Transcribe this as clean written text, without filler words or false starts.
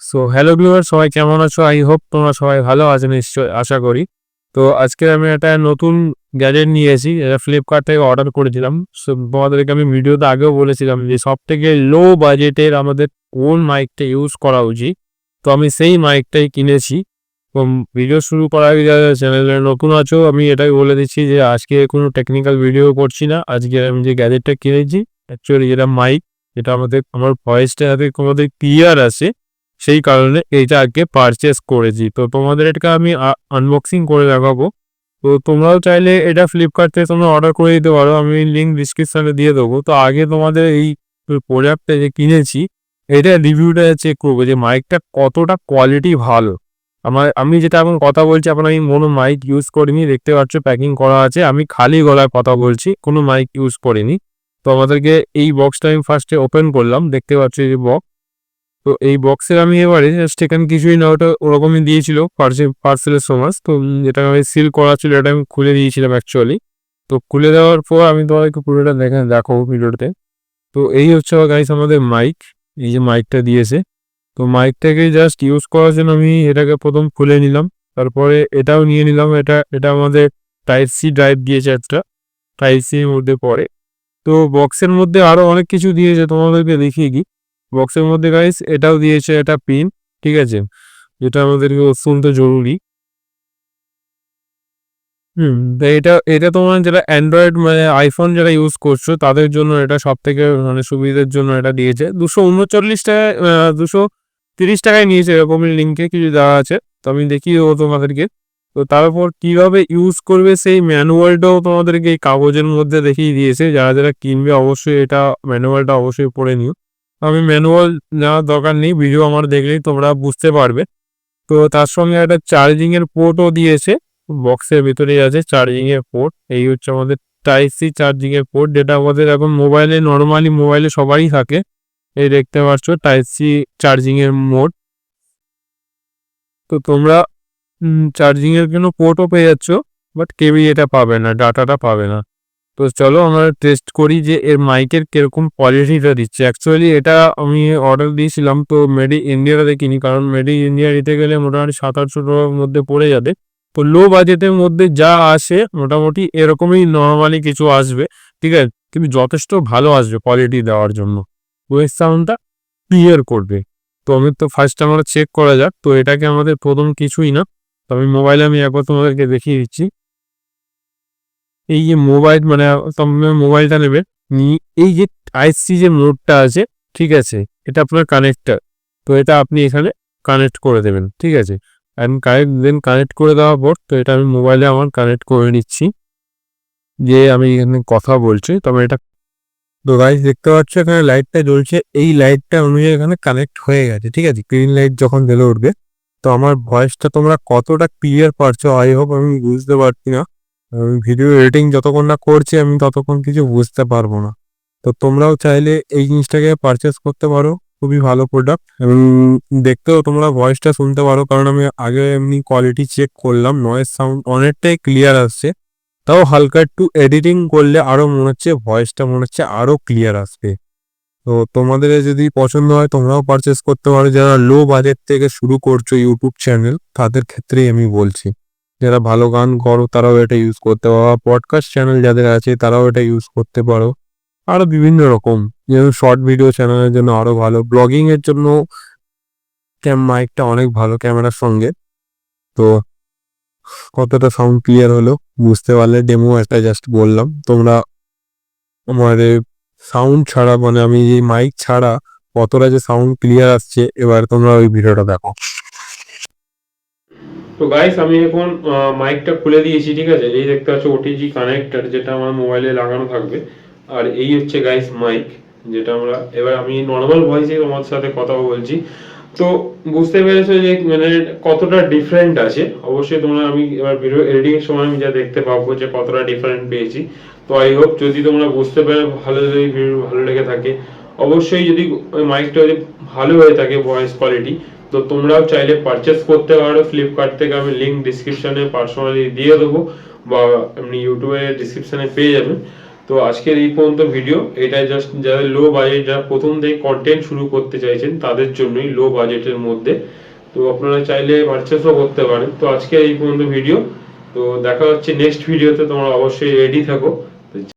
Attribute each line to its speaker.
Speaker 1: So hello viewer, সবাই কেমন আছো? আই হোপ তোমরা সবাই ভালো আছো, নিশ্চয় আশা করি। তো আজকে আমি একটা নতুন গ্যাজেট নিয়েছি, এটা ফ্লিপকার্ট থেকে অর্ডার করেছিলাম। সো তোমাদেরকে আমি ভিডিওতে আগেও বলেছিলাম যে সব থেকে লো বাজেটের আমাদের কোন মাইকটা ইউজ করা উচিত। তো আমি সেই মাইকটাই কিনেছি। তো ভিডিও শুরু করার আগে যারা চ্যানেলে নতুন আছো, আমি এটাই বলে দিচ্ছি যে আজকে কোনো টেকনিক্যাল ভিডিও করছি না। আজকে আমি যে গ্যাজেটটা কিনেছি, অ্যাকচুয়ালি যেটা মাইক, যেটা আমার ভয়েসটা যাতে তোমাদের ক্লিয়ার আসে, সেই কারণে এইটা আগে পারচেস করেছি। তো তোমাদের এটাকে আমি আনবক্সিং করে দেখাবো। তো তোমরাও চাইলে এটা ফ্লিপকার্ট থেকে তোমরা অর্ডার করে দিতে পারো, আমি লিঙ্ক ডিসক্রিপশনে দিয়ে দেবো। তো আগে তোমাদের এই প্রোডাক্টটা যে কিনেছি, এটা রিভিউটা চেক করবো যে মাইকটা কতটা কোয়ালিটি ভালো। আমি যেটা এখন কথা বলছি, আপনার আমি কোনো মাইক ইউজ করিনি, দেখতে পাচ্ছ প্যাকিং করা আছে। আমি খালি গলায় কথা বলছি, কোনো মাইক ইউজ করিনি। তো আমাদেরকে এই বক্সটা আমি ফার্স্টে ওপেন করলাম, দেখতে পাচ্ছি যে বক্স। তো এই বক্সের আমি এবারে জাস্ট এখানে কিছুই না, ওটা ওরকমই দিয়েছিল পার্সেলের সময়। তো যেটা আমি সিল করা ছিল, এটা আমি খুলে দিয়েছিলাম অ্যাকচুয়ালি। তো খুলে দেওয়ার পর আমি তোমাদেরকে পুরোটা দেখো ভিডিওতে। তো এই হচ্ছে গাইস আমাদের মাইক, এই যে মাইকটা দিয়েছে। তো মাইকটাকে জাস্ট ইউজ করার জন্য আমি এটাকে প্রথম খুলে নিলাম, তারপরে এটাও নিয়ে নিলাম। এটা এটা আমাদের টাইপ সি ড্রাইভ দিয়েছে, একটা টাইপ সির মধ্যে পড়ে। তো বক্সের মধ্যে আরো অনেক কিছু দিয়েছে, তোমাদেরকে দেখিয়ে কি। বক্সের মধ্যে গাইস এটাও দিয়েছে, এটা পিন, ঠিক আছে, যেটা আমাদেরকে অত্যন্ত জরুরি। তো এটা এটা তোমার যেটা অ্যান্ড্রয়েড মানে আইফোন যারা ইউজ করছো তাদের জন্য এটা সব থেকে মানে সুবিধার জন্য এটা দিয়েছে। 239 টাকায় 230 টাকায় নিয়েছে, এরকমই লিঙ্কে কিছু দেওয়া আছে। তো আমি দেখিয়ে দেবো তোমাদেরকে। তো তারপর কিভাবে ইউজ করবে সেই ম্যানুয়ালটাও তোমাদেরকে এই কাগজের মধ্যে দেখিয়ে দিয়েছে। যারা যারা কিনবে অবশ্যই এটা ম্যানুয়ালটা অবশ্যই পড়ে নিও। আমি ম্যানুয়াল নেওয়ার দরকার নেই, ভিডিও আমার দেখলেই তোমরা বুঝতে পারবে। তো তার সঙ্গে একটা চার্জিং এর পোর্টও দিয়েছে, বক্সের ভিতরেই আছে চার্জিং এর পোর্ট। এই হচ্ছে আমাদের টাইপ সি চার্জিং এর পোর্ট, যেটা আমাদের এখন মোবাইলে নর্মালি মোবাইলে সবারই থাকে। এই দেখতে পাচ্ছ টাইপ সি চার্জিং এর মোড। তো তোমরা চার্জিং এর জন্য পোর্টও পেয়ে যাচ্ছ, বাট কেবি এটা পাবে না, ডাটাটা পাবে না। তো চলো আমরা টেস্ট করি যে এর মাইকের কিরকম কোয়ালিটিটা দিচ্ছে। অ্যাকচুয়ালি এটা আমি অর্ডার দিয়েছিলাম, তো মেড ইন ইন্ডিয়াতে দেখিনি, কারণ মেড ইন ইন্ডিয়া দিতে গেলে মোটামুটি 700-800 টাকার মধ্যে পড়ে যাবে। তো লো বাজেটের মধ্যে যা আসে মোটামুটি এরকমই নর্মালি কিছু আসবে, ঠিক আছে, কিন্তু যথেষ্ট ভালো আসবে কোয়ালিটি দেওয়ার জন্য। ওয়েস সাউন্ডটা ক্লিয়ার করবে। তো আমি তো ফার্স্ট আমরা চেক করা যাক। তো এটাকে আমাদের প্রথম কিছুই না, তো আমি একবার তোমাদেরকে দেখিয়ে দিচ্ছি। এই যে মোবাইল মানে তোমরা মোবাইলটা নেবে, এই যে টাইপ সি যে মোডটা আছে, ঠিক আছে, এটা আপনার কানেক্টার। তো এটা আপনি এখানে কানেক্ট করে দেবেন, ঠিক আছে। কানেক্ট করে দেওয়ার পর তো এটা আমি মোবাইলে আমার কানেক্ট করে নিচ্ছি, যে আমি এখানে কথা বলছি। তবে এটা তো গাইস দেখতে পাচ্ছ এখানে লাইটটা জ্বলছে, এই লাইটটা অনুযায়ী এখানে কানেক্ট হয়ে গেছে, ঠিক আছে। গ্রিন লাইট যখন জ্বলে উঠবে, তো আমার ভয়েসটা তোমরা কতটা ক্লিয়ার পারছো আই হোপ আমি বুঝতে পারছি না। ভিডিও এডিটিং যতক্ষণ না করছি আমি ততক্ষণ কিছু বুঝতে পারবো না। তো তোমরাও চাইলে এই জিনিসটাকে পারচেস করতে পারো, খুবই ভালো প্রোডাক্ট। এবং দেখতেও তোমরা ভয়েসটা শুনতে পারো, কারণ আমি আগে এমনি কোয়ালিটি চেক করলাম, নয়েজ সাউন্ড অনেকটাই ক্লিয়ার আসছে। তাও হালকা একটু এডিটিং করলে আরো মনে হচ্ছে ভয়েসটা মনে হচ্ছে আরো ক্লিয়ার আসবে। তো তোমাদের যদি পছন্দ হয় তোমরাও পারচেস করতে পারো। যারা লো বাজেট থেকে শুরু করছো ইউটিউব চ্যানেল, তাদের ক্ষেত্রেই আমি বলছি। যারা ভালো গান করো তারাও এটা ইউজ করতে পারো, পডকাস্ট চ্যানেল যাদের আছে তারাও এটা ইউজ করতে পারো। আরো বিভিন্ন রকম, যেমন শর্ট ভিডিও চ্যানেলের জন্য আরো ভালো, ব্লগিং এর জন্য মাইকটা অনেক ভালো ক্যামেরার সঙ্গে। তো কতটা সাউন্ড ক্লিয়ার হলো বুঝতে পারলে, ডেমো একটা জাস্ট বললাম। তোমরা আমাদের সাউন্ড ছাড়া মানে আমি এই মাইক ছাড়া কতটা যে সাউন্ড ক্লিয়ার আসছে, এবার তোমরা ওই ভিডিওটা দেখো। তো গাইস আমি এখন মাইকটা খুলে দিয়েছি, ঠিক আছে। এই দেখতে পাচ্ছ ওটিজি কানেক্টর, যেটা আমার মোবাইলে লাগানো থাকবে। আর এই হচ্ছে গাইস মাইক, যেটা আমরা এবার আমি নর্মাল ভয়েসে তোমার সাথে কথা বলছি। তো বুঝতে পেরেছো যে মানে কতটা ডিফারেন্ট আছে। অবশ্যই তোমরা আমি এবার ভিডিও এডিটিং এর সময় আমি যা দেখতে পাবো যে কতটা ডিফারেন্ট পেয়েছি। তো আই হোপ যদি তোমরা বুঝতে পারো, ভালো যদি ভিডিও ভালো লেগে থাকে, অবশ্যই যদি মাইকটা যদি ভালো হয়ে থাকে ভয়েস কোয়ালিটি, তো তোমরাও চাইলে পারচেস করতে পারো ফ্লিপকার্ট থেকে। আমি লিঙ্ক ডিসক্রিপশনে পার্সোনালি দিয়ে দেবো, বা এমনি ইউটিউবে ডিসক্রিপশনে পেয়ে যাবে। তো আজকের এই পর্যন্ত ভিডিও, এটা জাস্ট যারা লো বাজেট, যারা প্রথম থেকে কন্টেন্ট শুরু করতে চাইছেন তাদের জন্যই, লো বাজেটের মধ্যে। তো আপনারা চাইলে পারচেসও করতে পারেন। তো আজকে এই পর্যন্ত ভিডিও, তো দেখা হচ্ছে নেক্সট ভিডিওতে। তোমরা অবশ্যই রেডি থাকো।